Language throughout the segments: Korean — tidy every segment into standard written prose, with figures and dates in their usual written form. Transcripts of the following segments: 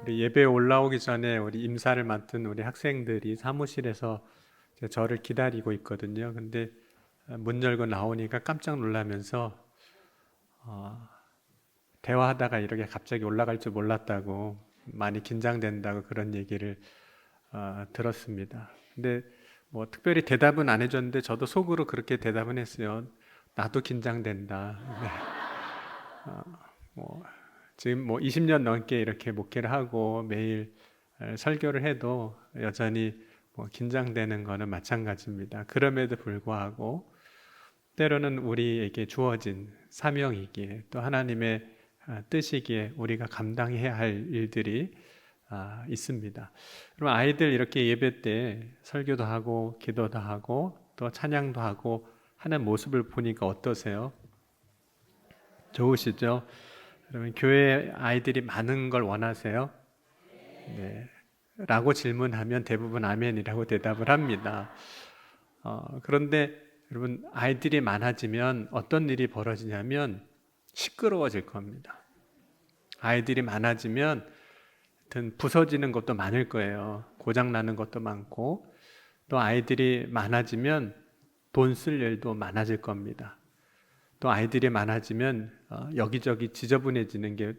우리 예배에 올라오기 전에 우리 임사를 맡은 우리 학생들이 사무실에서 저를 기다리고 있거든요. 근데 문 열고 나오니까 깜짝 놀라면서 대화하다가 이렇게 갑자기 올라갈 줄 몰랐다고, 많이 긴장된다고 그런 얘기를 들었습니다. 근데 뭐 특별히 대답은 안 해줬는데 저도 속으로 그렇게 대답은 했어요. 나도 긴장된다. 네. 뭐 지금 뭐 20년 넘게 이렇게 목회를 하고 매일 설교를 해도 여전히 뭐 긴장되는 거는 마찬가지입니다. 그럼에도 불구하고 때로는 우리에게 주어진 사명이기에, 또 하나님의 뜻이기에 우리가 감당해야 할 일들이 있습니다. 그럼 아이들 이렇게 예배 때 설교도 하고 기도도 하고 또 찬양도 하고 하는 모습을 보니까 어떠세요? 좋으시죠? 그러면 교회 아이들이 많은 걸 원하세요? 네. 라고 질문하면 대부분 아멘이라고 대답을 합니다. 그런데 여러분, 아이들이 많아지면 어떤 일이 벌어지냐면 시끄러워질 겁니다. 아이들이 많아지면 하여튼 부서지는 것도 많을 거예요. 고장 나는 것도 많고, 또 아이들이 많아지면 돈 쓸 일도 많아질 겁니다. 또 아이들이 많아지면 여기저기 지저분해지는 게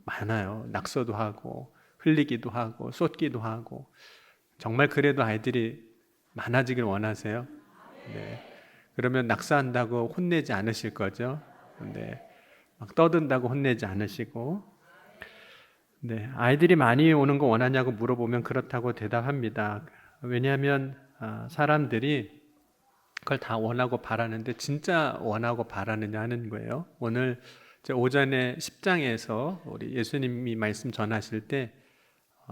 많아요. 낙서도 하고 흘리기도 하고 쏟기도 하고. 정말 그래도 아이들이 많아지길 원하세요? 네. 그러면 낙서한다고 혼내지 않으실 거죠? 네. 막 떠든다고 혼내지 않으시고. 네. 아이들이 많이 오는 거 원하냐고 물어보면 그렇다고 대답합니다. 왜냐하면 사람들이 그걸 다 원하고 바라는데 진짜 원하고 바라느냐 하는 거예요. 오늘 오전에 10장에서 우리 예수님이 말씀 전하실 때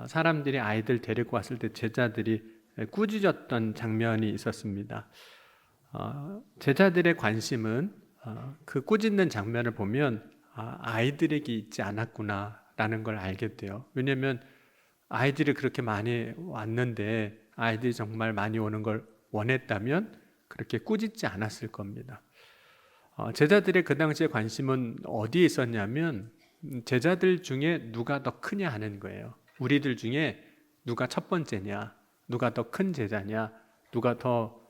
사람들이 아이들 데리고 왔을 때 제자들이 꾸짖었던 장면이 있었습니다. 제자들의 관심은 그 꾸짖는 장면을 보면 아이들에게 있지 않았구나라는 걸 알게 돼요. 왜냐하면 아이들이 그렇게 많이 왔는데 아이들이 정말 많이 오는 걸 원했다면 그렇게 꾸짖지 않았을 겁니다. 제자들의 그 당시에 관심은 어디에 있었냐면 제자들 중에 누가 더 크냐 하는 거예요. 우리들 중에 누가 첫 번째냐, 누가 더 큰 제자냐, 누가 더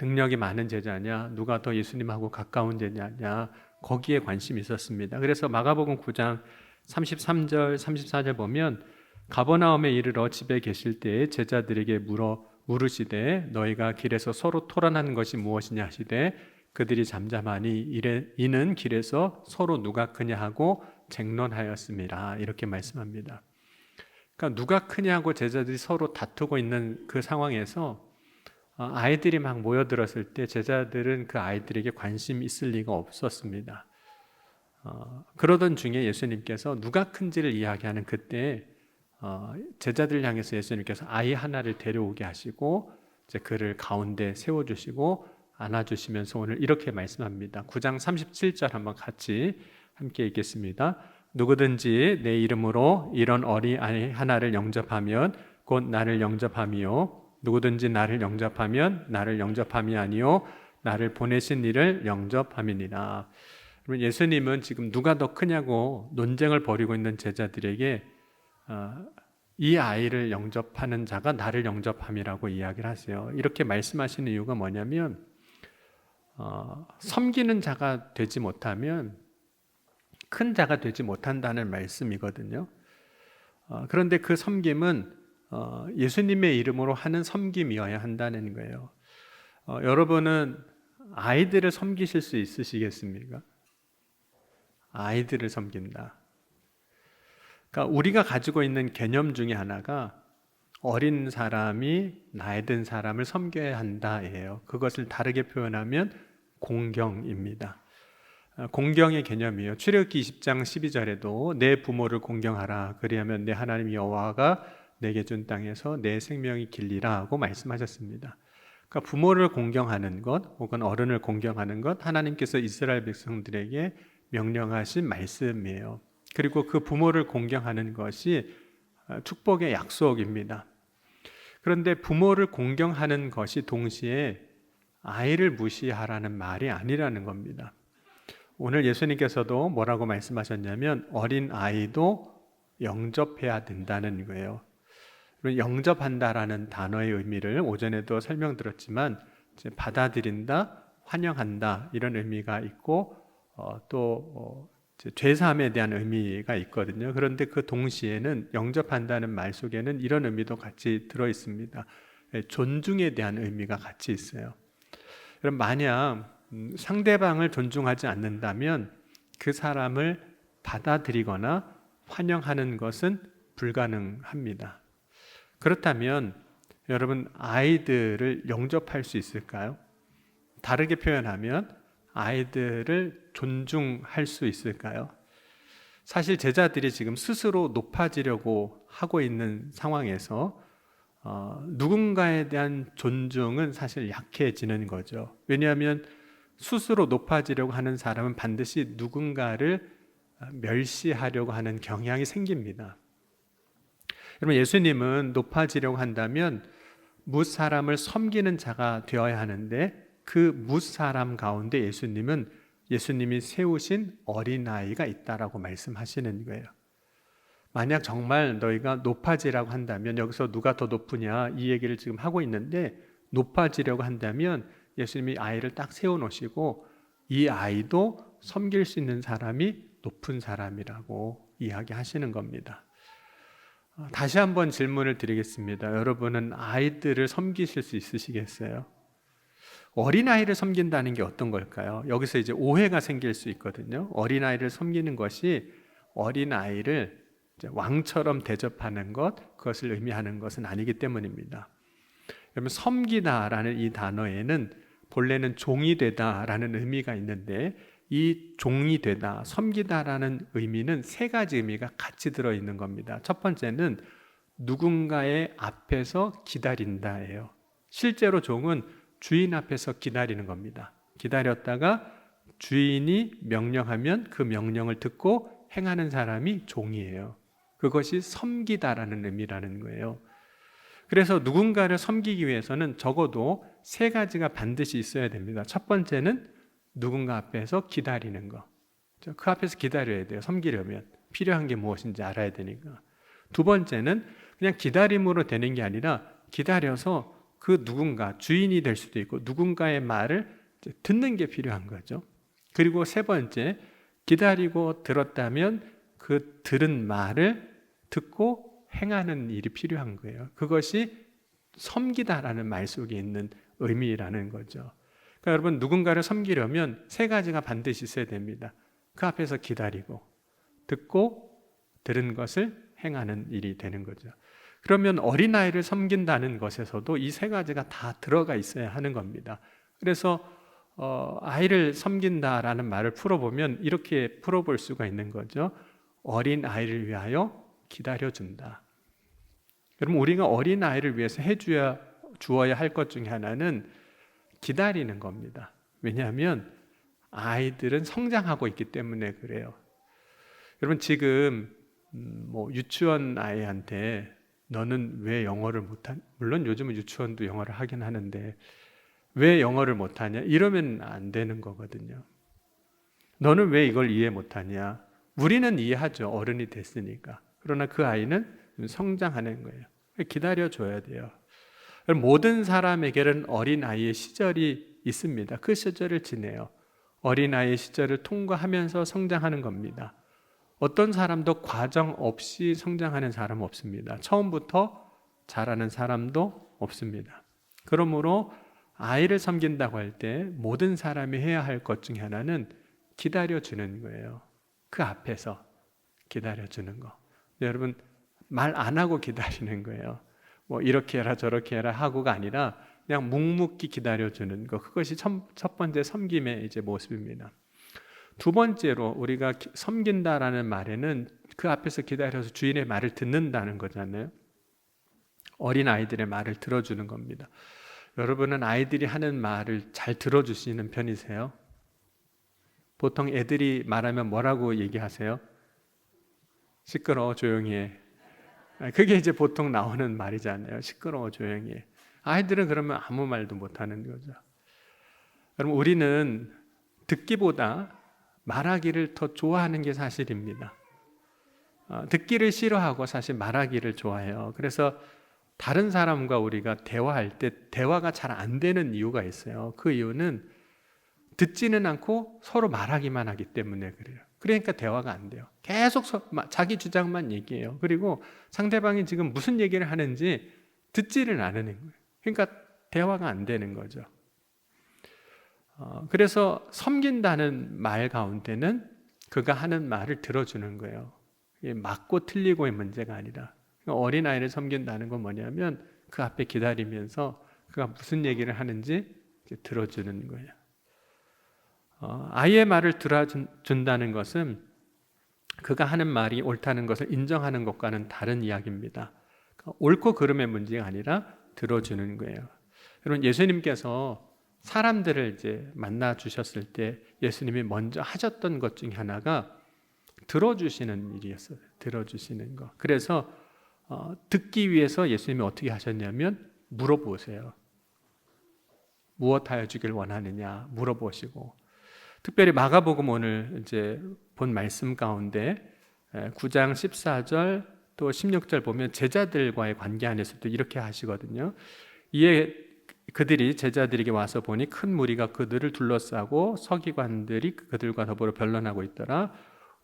능력이 많은 제자냐, 누가 더 예수님하고 가까운 제자냐, 거기에 관심이 있었습니다. 그래서 마가복음 9장 33절, 34절 보면 가버나움에 이르러 집에 계실 때에 제자들에게 물으시되 너희가 길에서 서로 토론하는 것이 무엇이냐 하시되 그들이 잠잠하니 이는 길에서 서로 누가 크냐 하고 쟁론하였습니다. 이렇게 말씀합니다. 그러니까 누가 크냐고 제자들이 서로 다투고 있는 그 상황에서 아이들이 막 모여들었을 때 제자들은 그 아이들에게 관심이 있을 리가 없었습니다. 그러던 중에 예수님께서 누가 큰지를 이야기하는 그때 제자들 향해서 예수님께서 아이 하나를 데려오게 하시고 이제 그를 가운데 세워주시고 안아주시면서 오늘 이렇게 말씀합니다. 9장 37절 한번 같이 함께 읽겠습니다. 누구든지 내 이름으로 이런 어린 아이 하나를 영접하면 곧 나를 영접함이요 누구든지 나를 영접하면 나를 영접함이 아니요 나를 보내신 이를 영접함이니라. 예수님은 지금 누가 더 크냐고 논쟁을 벌이고 있는 제자들에게 이 아이를 영접하는 자가 나를 영접함이라고 이야기를 하세요. 이렇게 말씀하시는 이유가 뭐냐면 섬기는 자가 되지 못하면 큰 자가 되지 못한다는 말씀이거든요. 그런데 그 섬김은 예수님의 이름으로 하는 섬김이어야 한다는 거예요. 여러분은 아이들을 섬기실 수 있으시겠습니까? 아이들을 섬긴다. 그러니까 우리가 가지고 있는 개념 중에 하나가 어린 사람이 나이 든 사람을 섬겨야 한다예요. 그것을 다르게 표현하면 공경입니다. 공경의 개념이에요. 출애굽기 20장 12절에도 내 부모를 공경하라 그리하면 내 하나님 여호와가 내게 준 땅에서 내 생명이 길리라 하고 말씀하셨습니다. 그러니까 부모를 공경하는 것 혹은 어른을 공경하는 것 하나님께서 이스라엘 백성들에게 명령하신 말씀이에요. 그리고 그 부모를 공경하는 것이 축복의 약속입니다. 그런데 부모를 공경하는 것이 동시에 아이를 무시하라는 말이 아니라는 겁니다. 오늘 예수님께서도 뭐라고 말씀하셨냐면 어린 아이도 영접해야 된다는 거예요. 영접한다라는 단어의 의미를 오전에도 설명드렸지만 받아들인다, 환영한다 이런 의미가 있고 또 죄사함에 대한 의미가 있거든요. 그런데 그 동시에는 영접한다는 말 속에는 이런 의미도 같이 들어 있습니다. 존중에 대한 의미가 같이 있어요. 그럼 만약 상대방을 존중하지 않는다면 그 사람을 받아들이거나 환영하는 것은 불가능합니다. 그렇다면 여러분 아이들을 영접할 수 있을까요? 다르게 표현하면 아이들을 존중할 수 있을까요? 사실 제자들이 지금 스스로 높아지려고 하고 있는 상황에서 누군가에 대한 존중은 사실 약해지는 거죠. 왜냐하면 스스로 높아지려고 하는 사람은 반드시 누군가를 멸시하려고 하는 경향이 생깁니다. 여러분 예수님은 높아지려고 한다면 무사람을 섬기는 자가 되어야 하는데 그 무사람 가운데 예수님이 세우신 어린아이가 있다라고 말씀하시는 거예요. 만약 정말 너희가 높아지라고 한다면 여기서 누가 더 높으냐 이 얘기를 지금 하고 있는데 높아지려고 한다면 예수님이 아이를 딱 세워놓으시고 이 아이도 섬길 수 있는 사람이 높은 사람이라고 이야기하시는 겁니다. 다시 한번 질문을 드리겠습니다. 여러분은 아이들을 섬기실 수 있으시겠어요? 어린아이를 섬긴다는 게 어떤 걸까요? 여기서 이제 오해가 생길 수 있거든요. 어린아이를 섬기는 것이 어린아이를 왕처럼 대접하는 것, 그것을 의미하는 것은 아니기 때문입니다. 여러분 섬기다라는 이 단어에는 본래는 종이 되다라는 의미가 있는데 이 종이 되다, 섬기다라는 의미는 세 가지 의미가 같이 들어있는 겁니다. 첫 번째는 누군가의 앞에서 기다린다예요. 실제로 종은 주인 앞에서 기다리는 겁니다. 기다렸다가 주인이 명령하면 그 명령을 듣고 행하는 사람이 종이에요. 그것이 섬기다라는 의미라는 거예요. 그래서 누군가를 섬기기 위해서는 적어도 세 가지가 반드시 있어야 됩니다. 첫 번째는 누군가 앞에서 기다리는 거. 그 앞에서 기다려야 돼요. 섬기려면 필요한 게 무엇인지 알아야 되니까. 두 번째는 그냥 기다림으로 되는 게 아니라 기다려서 그 누군가, 주인이 될 수도 있고 누군가의 말을 듣는 게 필요한 거죠. 그리고 세 번째, 기다리고 들었다면 그 들은 말을 듣고 행하는 일이 필요한 거예요. 그것이 섬기다라는 말 속에 있는 의미라는 거죠. 그러니까 여러분 누군가를 섬기려면 세 가지가 반드시 있어야 됩니다. 그 앞에서 기다리고 듣고 들은 것을 행하는 일이 되는 거죠. 그러면 어린아이를 섬긴다는 것에서도 이 세 가지가 다 들어가 있어야 하는 겁니다. 그래서 아이를 섬긴다라는 말을 풀어보면 이렇게 풀어볼 수가 있는 거죠. 어린아이를 위하여 기다려준다. 여러분 우리가 어린아이를 위해서 주어야 할 것 중에 하나는 기다리는 겁니다. 왜냐하면 아이들은 성장하고 있기 때문에 그래요. 여러분 지금 유치원 아이한테 너는 왜 영어를 못하냐? 물론 요즘은 유치원도 영어를 하긴 하는데 왜 영어를 못하냐? 이러면 안 되는 거거든요. 너는 왜 이걸 이해 못하냐? 우리는 이해하죠. 어른이 됐으니까. 그러나 그 아이는 성장하는 거예요. 기다려줘야 돼요. 모든 사람에게는 어린아이의 시절이 있습니다. 그 시절을 지내요. 어린아이의 시절을 통과하면서 성장하는 겁니다. 어떤 사람도 과정 없이 성장하는 사람은 없습니다. 처음부터 잘하는 사람도 없습니다. 그러므로 아이를 섬긴다고 할 때 모든 사람이 해야 할 것 중에 하나는 기다려주는 거예요. 그 앞에서 기다려주는 거. 여러분 말 안 하고 기다리는 거예요. 이렇게 해라 저렇게 해라 하고가 아니라 그냥 묵묵히 기다려주는 거. 그것이 첫 번째 섬김의 이제 모습입니다. 두 번째로 우리가 섬긴다라는 말에는 그 앞에서 기다려서 주인의 말을 듣는다는 거잖아요. 어린 아이들의 말을 들어주는 겁니다. 여러분은 아이들이 하는 말을 잘 들어주시는 편이세요? 보통 애들이 말하면 뭐라고 얘기하세요? 시끄러워 조용히 해. 그게 이제 보통 나오는 말이잖아요. 시끄러워 조용히 해. 아이들은 그러면 아무 말도 못하는 거죠. 여러분 우리는 듣기보다 말하기를 더 좋아하는 게 사실입니다. 듣기를 싫어하고 사실 말하기를 좋아해요. 그래서 다른 사람과 우리가 대화할 때 대화가 잘 안 되는 이유가 있어요. 그 이유는 듣지는 않고 서로 말하기만 하기 때문에 그래요. 그러니까 대화가 안 돼요. 계속 자기 주장만 얘기해요. 그리고 상대방이 지금 무슨 얘기를 하는지 듣지를 않는 거예요. 그러니까 대화가 안 되는 거죠. 그래서 섬긴다는 말 가운데는 그가 하는 말을 들어주는 거예요. 맞고 틀리고의 문제가 아니라, 어린아이를 섬긴다는 건 뭐냐면 그 앞에 기다리면서 그가 무슨 얘기를 하는지 들어주는 거예요. 아이의 말을 들어준다는 것은 그가 하는 말이 옳다는 것을 인정하는 것과는 다른 이야기입니다. 옳고 그름의 문제가 아니라 들어주는 거예요. 여러분, 예수님께서 사람들을 이제 만나 주셨을 때 예수님이 먼저 하셨던 것 중에 하나가 들어주시는 일이었어요. 들어주시는 거. 그래서 듣기 위해서 예수님이 어떻게 하셨냐면 물어보세요. 무엇하여 주길 원하느냐 물어보시고, 특별히 마가복음 오늘 이제 본 말씀 가운데 9장 14절 또 16절 보면 제자들과의 관계 안에서도 이렇게 하시거든요. 이에 그들이 제자들에게 와서 보니 큰 무리가 그들을 둘러싸고 서기관들이 그들과 더불어 변론하고 있더라.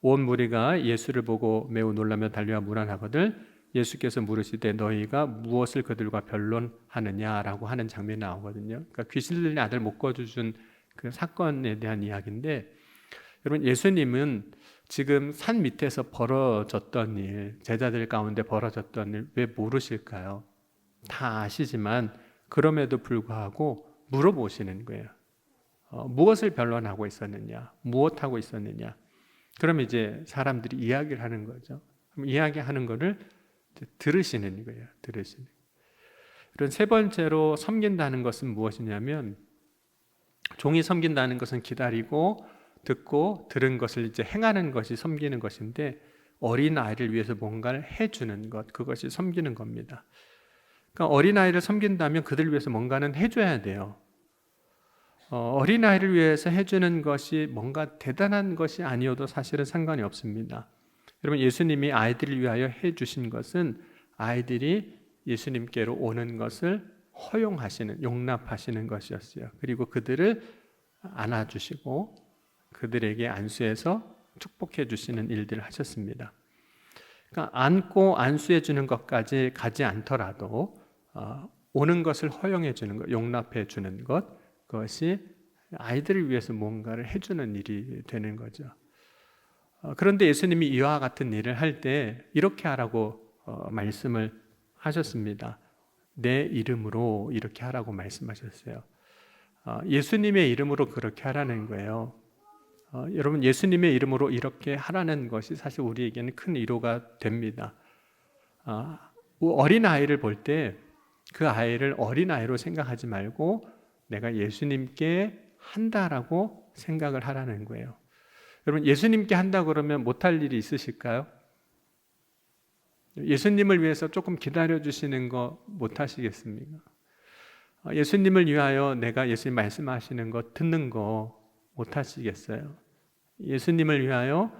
온 무리가 예수를 보고 매우 놀라며 달려와 문안하거늘 예수께서 물으시되 너희가 무엇을 그들과 변론하느냐라고 하는 장면이 나오거든요. 그러니까 귀신 들린 아들 못 거두준 그 사건에 대한 이야기인데, 여러분, 예수님은 지금 산 밑에서 벌어졌던 일, 제자들 가운데 벌어졌던 일 왜 모르실까요? 다 아시지만 그럼에도 불구하고 물어보시는 거예요. 무엇을 변론하고 있었느냐, 무엇하고 있었느냐. 그럼 이제 사람들이 이야기를 하는 거죠. 그럼 이야기하는 거를 들으시는 거예요. 들으시는. 이런 세 번째로 섬긴다는 것은 무엇이냐면, 종이 섬긴다는 것은 기다리고 듣고 들은 것을 이제 행하는 것이 섬기는 것인데, 어린 아이를 위해서 뭔가를 해주는 것, 그것이 섬기는 겁니다. 그러니까 어린 아이를 섬긴다면 그들을 위해서 뭔가는 해줘야 돼요. 어린 아이를 위해서 해주는 것이 뭔가 대단한 것이 아니어도 사실은 상관이 없습니다. 여러분, 예수님이 아이들을 위하여 해주신 것은 아이들이 예수님께로 오는 것을 허용하시는, 용납하시는 것이었어요. 그리고 그들을 안아주시고 그들에게 안수해서 축복해 주시는 일들을 하셨습니다. 그러니까 안고 안수해 주는 것까지 가지 않더라도 오는 것을 허용해 주는 것, 용납해 주는 것, 그것이 아이들을 위해서 뭔가를 해주는 일이 되는 거죠. 그런데 예수님이 이와 같은 일을 할 때 이렇게 하라고 말씀을 하셨습니다. 내 이름으로 이렇게 하라고 말씀하셨어요. 예수님의 이름으로 그렇게 하라는 거예요. 여러분, 예수님의 이름으로 이렇게 하라는 것이 사실 우리에게는 큰 위로가 됩니다. 어린아이를 볼 때 그 아이를 어린아이로 생각하지 말고 내가 예수님께 한다라고 생각을 하라는 거예요. 여러분, 예수님께 한다 그러면 못할 일이 있으실까요? 예수님을 위해서 조금 기다려주시는 거 못하시겠습니까? 예수님을 위하여 내가 예수님 말씀하시는 거 듣는 거 못하시겠어요? 예수님을 위하여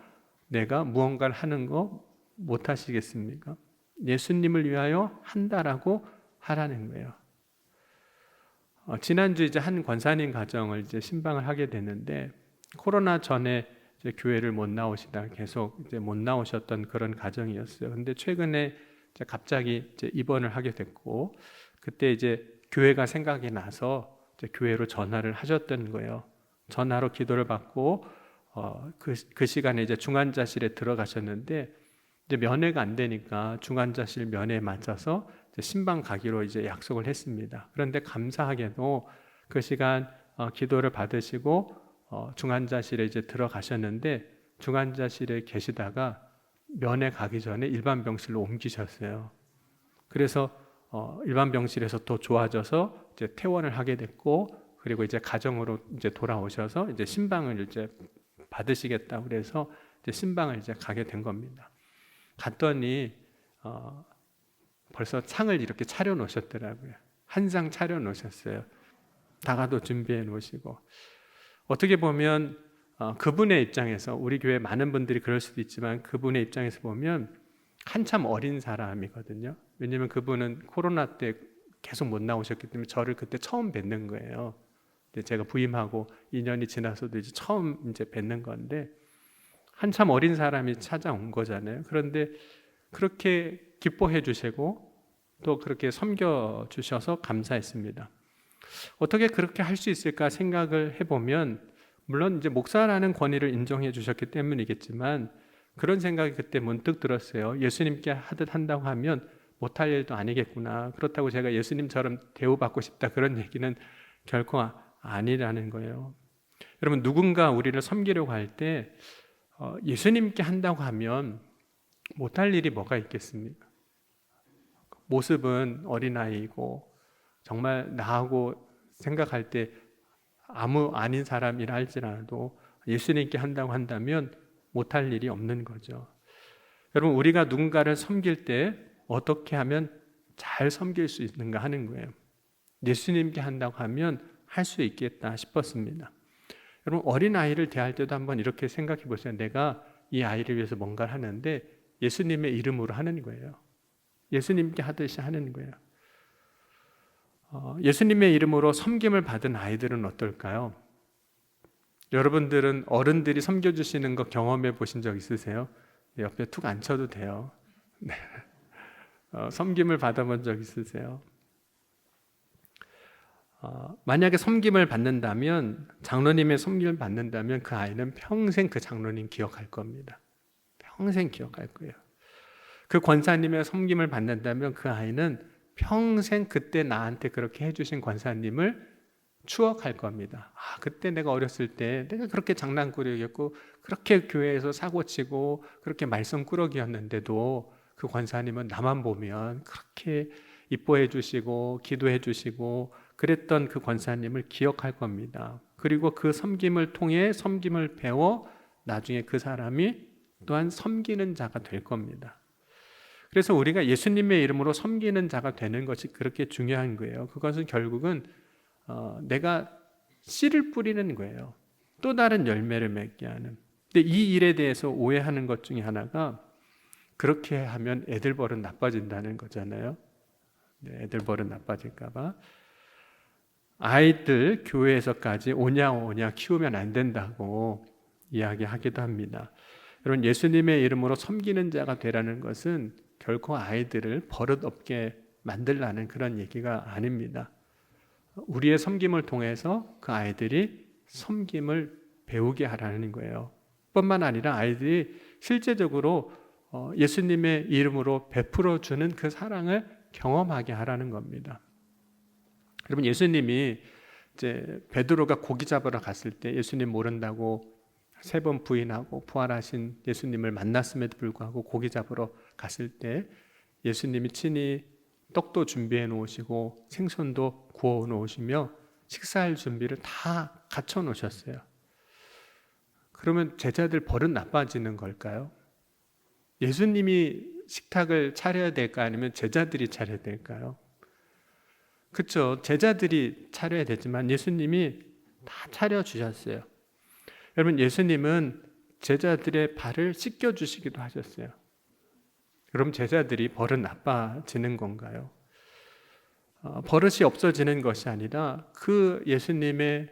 내가 무언가를 하는 거 못하시겠습니까? 예수님을 위하여 한다라고 하라는 거예요. 지난주 이제 한 권사님 가정을 이제 신방을 하게 됐는데, 코로나 전에 이제 교회를 못 나오시다가 계속 이제 못 나오셨던 그런 가정이었어요. 근데 최근에 이제 갑자기 이제 입원을 하게 됐고, 그때 이제 교회가 생각이 나서 이제 교회로 전화를 하셨던 거예요. 전화로 기도를 받고 그 시간에 이제 중환자실에 들어가셨는데, 이제 면회가 안 되니까 중환자실 면회에 맞춰서 이제 신방 가기로 이제 약속을 했습니다. 그런데 감사하게도 그 시간 기도를 받으시고 중환자실에 이제 들어가셨는데, 중환자실에 계시다가 면회 가기 전에 일반 병실로 옮기셨어요. 그래서 일반 병실에서 또 좋아져서 이제 퇴원을 하게 됐고, 그리고 이제 가정으로 이제 돌아오셔서 이제 신방을 이제 받으시겠다고 그래서 이제 신방을 이제 가게 된 겁니다. 갔더니 벌써 상을 이렇게 차려 놓으셨더라고요. 한 상 차려 놓으셨어요. 다가도 준비해 놓으시고, 어떻게 보면 그분의 입장에서, 우리 교회 많은 분들이 그럴 수도 있지만 그분의 입장에서 보면 한참 어린 사람이거든요. 왜냐하면 그분은 코로나 때 계속 못 나오셨기 때문에 저를 그때 처음 뵙는 거예요. 제가 부임하고 2년이 지나서도 이제 처음 이제 뵙는 건데, 한참 어린 사람이 찾아온 거잖아요. 그런데 그렇게 기뻐해 주시고 또 그렇게 섬겨 주셔서 감사했습니다. 어떻게 그렇게 할 수 있을까 생각을 해보면, 물론 이제 목사라는 권위를 인정해 주셨기 때문이겠지만 그런 생각이 그때 문득 들었어요. 예수님께 하듯 한다고 하면 못할 일도 아니겠구나. 그렇다고 제가 예수님처럼 대우받고 싶다, 그런 얘기는 결코 아니라는 거예요. 여러분, 누군가 우리를 섬기려고 할 때 예수님께 한다고 하면 못할 일이 뭐가 있겠습니까? 모습은 어린아이이고 정말 나하고 생각할 때 아무 아닌 사람이라 할지라도 예수님께 한다고 한다면 못할 일이 없는 거죠. 여러분, 우리가 누군가를 섬길 때 어떻게 하면 잘 섬길 수 있는가 하는 거예요. 예수님께 한다고 하면 할 수 있겠다 싶었습니다. 여러분, 어린아이를 대할 때도 한번 이렇게 생각해 보세요. 내가 이 아이를 위해서 뭔가를 하는데 예수님의 이름으로 하는 거예요. 예수님께 하듯이 하는 거예요. 예수님의 이름으로 섬김을 받은 아이들은 어떨까요? 여러분들은 어른들이 섬겨주시는 거 경험해 보신 적 있으세요? 옆에 툭 앉혀도 돼요. 네. 섬김을 받아본 적 있으세요? 만약에 섬김을 받는다면, 장로님의 섬김을 받는다면 그 아이는 평생 그 장로님 기억할 겁니다. 평생 기억할 거예요. 그 권사님의 섬김을 받는다면 그 아이는 평생 그때 나한테 그렇게 해주신 권사님을 추억할 겁니다. 그때 내가 어렸을 때 내가 그렇게 장난꾸러기였고 그렇게 교회에서 사고치고 그렇게 말썽꾸러기였는데도 그 권사님은 나만 보면 그렇게 이뻐해 주시고 기도해 주시고 그랬던 그 권사님을 기억할 겁니다. 그리고 그 섬김을 통해 섬김을 배워 나중에 그 사람이 또한 섬기는 자가 될 겁니다. 그래서 우리가 예수님의 이름으로 섬기는 자가 되는 것이 그렇게 중요한 거예요. 그것은 결국은 내가 씨를 뿌리는 거예요. 또 다른 열매를 맺게 하는. 근데 이 일에 대해서 오해하는 것 중에 하나가, 그렇게 하면 애들 버릇 나빠진다는 거잖아요. 애들 버릇 나빠질까 봐. 아이들 교회에서까지 오냐 키우면 안 된다고 이야기하기도 합니다. 여러분, 예수님의 이름으로 섬기는 자가 되라는 것은 결코 아이들을 버릇없게 만들라는 그런 얘기가 아닙니다. 우리의 섬김을 통해서 그 아이들이 섬김을 배우게 하라는 거예요. 뿐만 아니라 아이들이 실제적으로 예수님의 이름으로 베풀어 주는 그 사랑을 경험하게 하라는 겁니다. 여러분, 예수님이 이제 베드로가 고기 잡으러 갔을 때 예수님 모른다고 3번 부인하고 부활하신 예수님을 만났음에도 불구하고 고기 잡으러 갔을 때 예수님이 친히 떡도 준비해 놓으시고 생선도 구워 놓으시며 식사할 준비를 다 갖춰 놓으셨어요. 그러면 제자들 버릇 나빠지는 걸까요? 예수님이 식탁을 차려야 될까, 아니면 제자들이 차려야 될까요? 그렇죠. 제자들이 차려야 되지만 예수님이 다 차려주셨어요. 여러분, 예수님은 제자들의 발을 씻겨주시기도 하셨어요. 그럼 제자들이 버릇 나빠지는 건가요? 버릇이 없어지는 것이 아니라 그 예수님의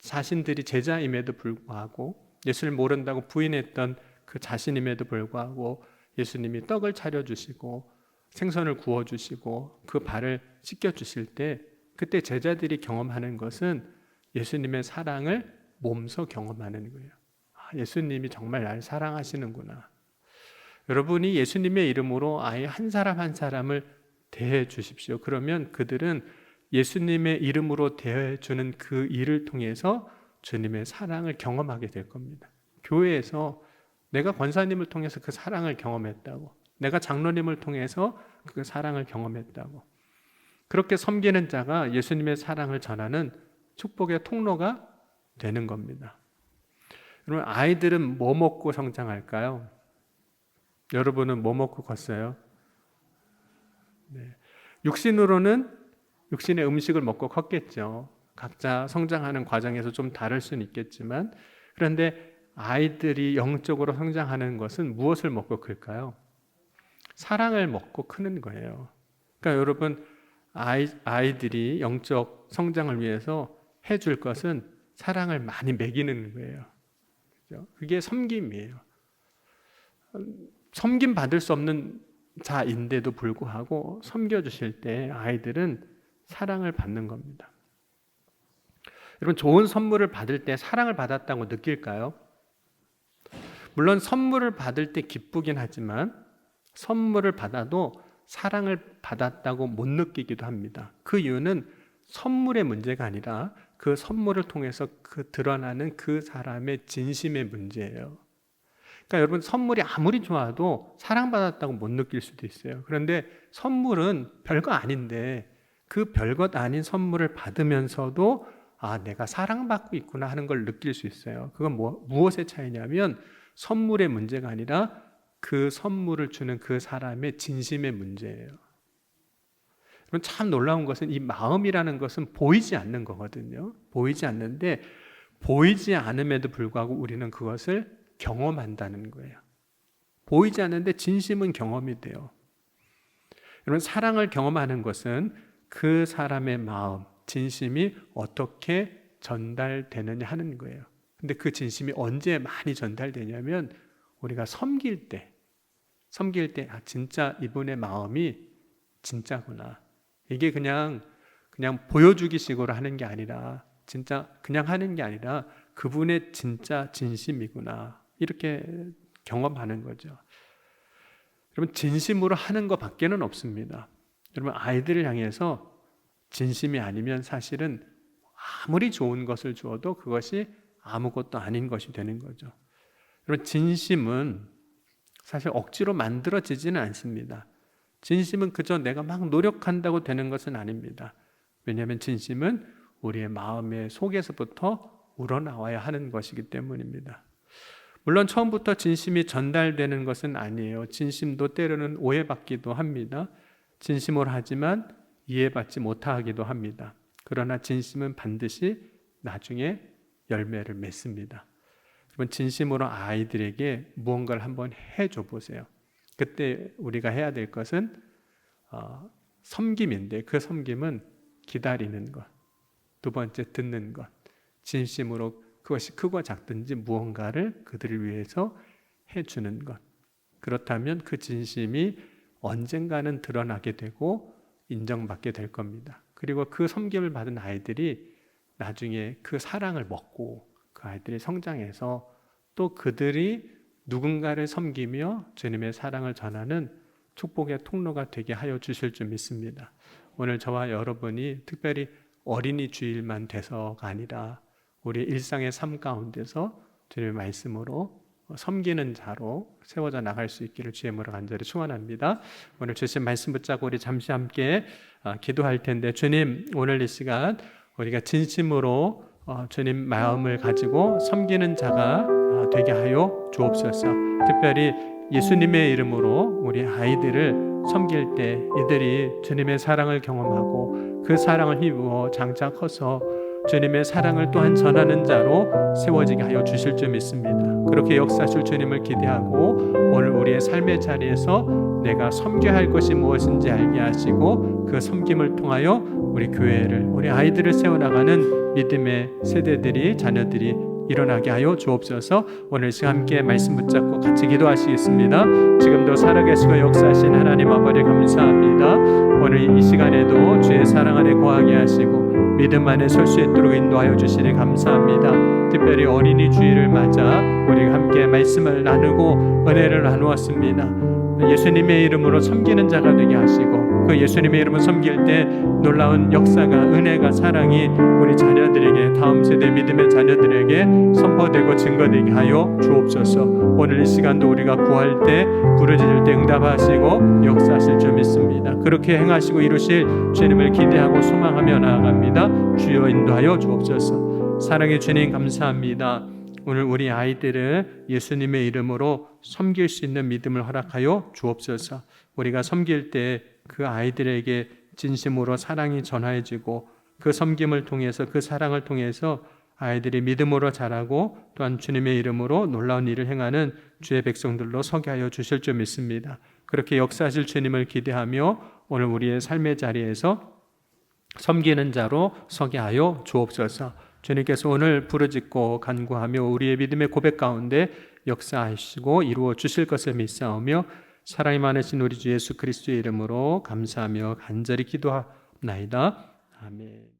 자신들이 제자임에도 불구하고, 예수를 모른다고 부인했던 그 자신임에도 불구하고 예수님이 떡을 차려주시고 생선을 구워주시고 그 발을 씻겨주실 때, 그때 제자들이 경험하는 것은 예수님의 사랑을 몸소 경험하는 거예요. 예수님이 정말 날 사랑하시는구나. 여러분이 예수님의 이름으로 아예 한 사람 한 사람을 대해 주십시오. 그러면 그들은 예수님의 이름으로 대해 주는 그 일을 통해서 주님의 사랑을 경험하게 될 겁니다. 교회에서 내가 권사님을 통해서 그 사랑을 경험했다고, 내가 장로님을 통해서 그 사랑을 경험했다고, 그렇게 섬기는 자가 예수님의 사랑을 전하는 축복의 통로가 되는 겁니다. 여러분, 아이들은 뭐 먹고 성장할까요? 여러분은 뭐 먹고 컸어요? 네. 육신으로는 육신의 음식을 먹고 컸겠죠. 각자 성장하는 과정에서 좀 다를 수는 있겠지만, 그런데 아이들이 영적으로 성장하는 것은 무엇을 먹고 클까요? 사랑을 먹고 크는 거예요. 그러니까 여러분, 아이들이 영적 성장을 위해서 해줄 것은 사랑을 많이 먹이는 거예요. 그죠? 그게 섬김이에요. 섬김 받을 수 없는 자인데도 불구하고 섬겨주실 때 아이들은 사랑을 받는 겁니다. 여러분, 좋은 선물을 받을 때 사랑을 받았다고 느낄까요? 물론 선물을 받을 때 기쁘긴 하지만 선물을 받아도 사랑을 받았다고 못 느끼기도 합니다. 그 이유는 선물의 문제가 아니라 그 선물을 통해서 드러나는 그 사람의 진심의 문제예요. 그러니까 여러분, 선물이 아무리 좋아도 사랑받았다고 못 느낄 수도 있어요. 그런데 선물은 별거 아닌데 그 별것 아닌 선물을 받으면서도 내가 사랑받고 있구나 하는 걸 느낄 수 있어요. 그건 무엇의 차이냐면 선물의 문제가 아니라 그 선물을 주는 그 사람의 진심의 문제예요. 그럼 참 놀라운 것은 이 마음이라는 것은 보이지 않는 거거든요. 보이지 않는데 보이지 않음에도 불구하고 우리는 그것을 경험한다는 거예요. 보이지 않는데 진심은 경험이 돼요. 여러분, 사랑을 경험하는 것은 그 사람의 마음, 진심이 어떻게 전달되느냐 하는 거예요. 근데 그 진심이 언제 많이 전달되냐면 우리가 섬길 때 진짜 이분의 마음이 진짜구나. 이게 그냥 보여주기 식으로 하는 게 아니라 진짜 그냥 하는 게 아니라 그분의 진짜 진심이구나. 이렇게 경험하는 거죠. 여러분, 진심으로 하는 것 밖에는 없습니다. 여러분, 아이들을 향해서 진심이 아니면 사실은 아무리 좋은 것을 주어도 그것이 아무것도 아닌 것이 되는 거죠. 여러분, 진심은 사실 억지로 만들어지지는 않습니다. 진심은 그저 내가 막 노력한다고 되는 것은 아닙니다. 왜냐하면 진심은 우리의 마음의 속에서부터 우러나와야 하는 것이기 때문입니다. 물론 처음부터 진심이 전달되는 것은 아니에요. 진심도 때로는 오해받기도 합니다. 진심으로 하지만 이해받지 못하기도 합니다. 그러나 진심은 반드시 나중에 열매를 맺습니다. 여러분, 진심으로 아이들에게 무언가를 한번 해줘 보세요. 그때 우리가 해야 될 것은 섬김인데 그 섬김은 기다리는 것, 두 번째 듣는 것, 진심으로 그것이 크고 작든지 무언가를 그들을 위해서 해주는 것. 그렇다면 그 진심이 언젠가는 드러나게 되고 인정받게 될 겁니다. 그리고 그 섬김을 받은 아이들이 나중에 그 사랑을 먹고 그 아이들이 성장해서 또 그들이 누군가를 섬기며 주님의 사랑을 전하는 축복의 통로가 되게 하여 주실 줄 믿습니다. 오늘 저와 여러분이 특별히 어린이 주일만 돼서가 아니라 우리 일상의 삶 가운데서 주님의 말씀으로 섬기는 자로 세워져 나갈 수 있기를 주의 이름으로 간절히 축원합니다. 오늘 주신 말씀 붙잡고 우리 잠시 함께 기도할 텐데, 주님, 오늘 이 시간 우리가 진심으로 주님 마음을 가지고 섬기는 자가 되게 하여 주옵소서. 특별히 예수님의 이름으로 우리 아이들을 섬길 때 이들이 주님의 사랑을 경험하고 그 사랑을 힘입어 장차 커서 주님의 사랑을 또한 전하는 자로 세워지게 하여 주실 줄 믿습니다. 그렇게 역사하실 주님을 기대하고 오늘 우리의 삶의 자리에서 내가 섬겨야 할 것이 무엇인지 알게 하시고 그 섬김을 통하여 우리 교회를, 우리 아이들을 세워나가는 믿음의 세대들이, 자녀들이 일어나게 하여 주옵소서. 오늘 시간 함께 말씀 붙잡고 같이 기도하시겠습니다. 지금도 살아계시고 역사하신 하나님 아버지 감사합니다. 오늘 이 시간에도 주의 사랑 안에 거하게 하시고 믿음 안에 설 수 있도록 인도하여 주시니 감사합니다. 특별히 어린이 주일을 맞아 우리가 함께 말씀을 나누고 은혜를 나누었습니다. 예수님의 이름으로 섬기는 자가 되게 하시고 그 예수님의 이름을 섬길 때 놀라운 역사가, 은혜가, 사랑이 우리 자녀들에게, 다음 세대 믿음의 자녀들에게 선포되고 증거되게 하여 주옵소서. 오늘 이 시간도 우리가 구할 때, 부르짖을 때 응답하시고 역사하실 줄 믿습니다. 그렇게 행하시고 이루실 주님을 기대하고 소망하며 나아갑니다. 주여 인도하여 주옵소서. 사랑의 주님 감사합니다. 오늘 우리 아이들을 예수님의 이름으로 섬길 수 있는 믿음을 허락하여 주옵소서. 우리가 섬길 때 그 아이들에게 진심으로 사랑이 전해지고 그 섬김을 통해서, 그 사랑을 통해서 아이들이 믿음으로 자라고 또한 주님의 이름으로 놀라운 일을 행하는 주의 백성들로 서게 하여 주실 줄 믿습니다. 그렇게 역사하실 주님을 기대하며 오늘 우리의 삶의 자리에서 섬기는 자로 서게 하여 주옵소서. 주님께서 오늘 부르짖고 간구하며 우리의 믿음의 고백 가운데 역사하시고 이루어 주실 것을 믿사오며 사랑이 많으신 우리 주 예수 그리스도의 이름으로 감사하며 간절히 기도하옵나이다. 아멘.